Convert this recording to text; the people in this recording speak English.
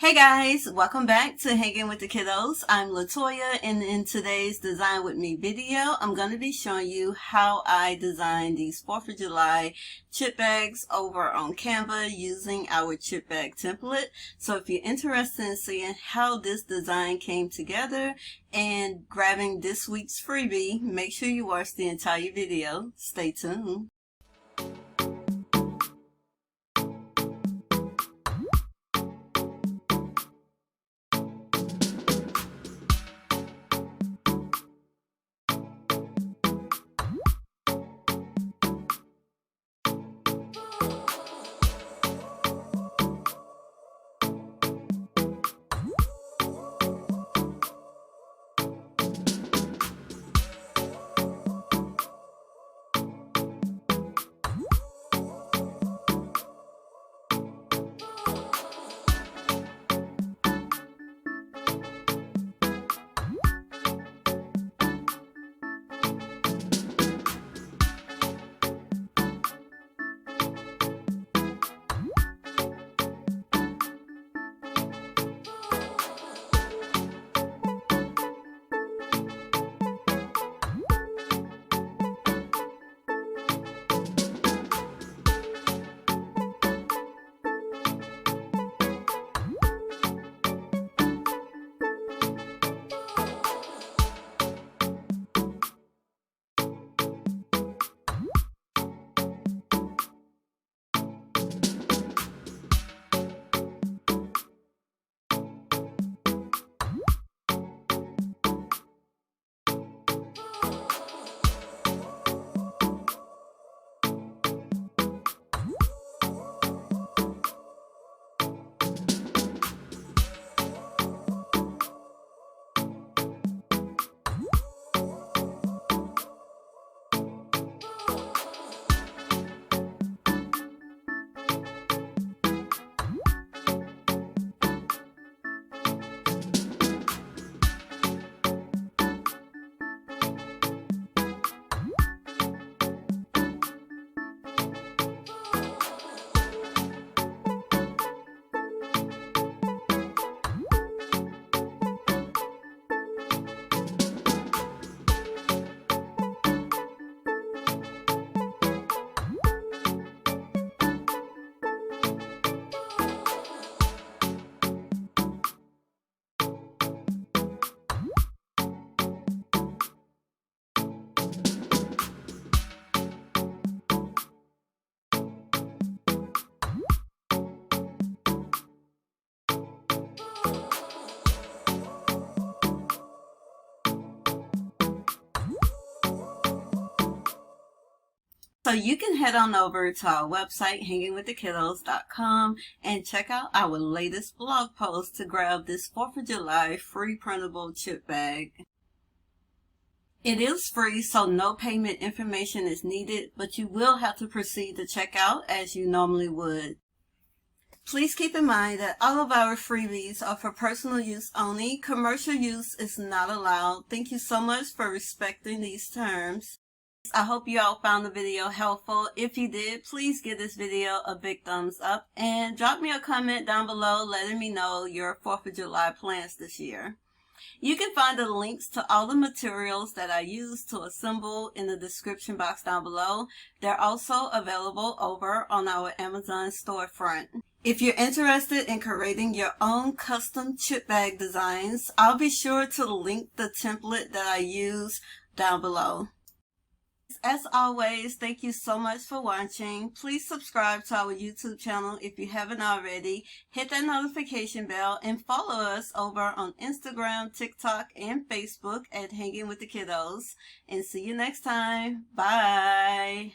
Hey guys, welcome back to Hanging with the Kiddos. I'm Latoya, and in today's Design With Me video, I'm going to be showing you how I designed these 4th of July chip bags over on Canva using our chip bag template. So if you're interested in seeing how this design came together and grabbing this week's freebie, make sure you watch the entire video. Stay tuned. So you can head on over to our website, hangingwiththekiddos.com, and check out our latest blog post to grab this 4th of July free printable chip bag. It is free, so no payment information is needed, but you will have to proceed to checkout as you normally would. Please keep in mind that all of our freebies are for personal use only. Commercial use is not allowed. Thank you so much for respecting these terms. I hope you all found the video helpful. If you did, please give this video a big thumbs up and drop me a comment down below letting me know your 4th of July plans this year. You can find the links to all the materials that I used to assemble in the description box down below. They're also available over on our Amazon storefront. If you're interested in creating your own custom chip bag designs, I'll be sure to link the template that I use down below. As always, thank you so much for watching. Please subscribe to our YouTube channel if you haven't already. Hit that notification bell and follow us over on Instagram, TikTok, and Facebook at Hanging with the Kiddos. And see you next time. Bye.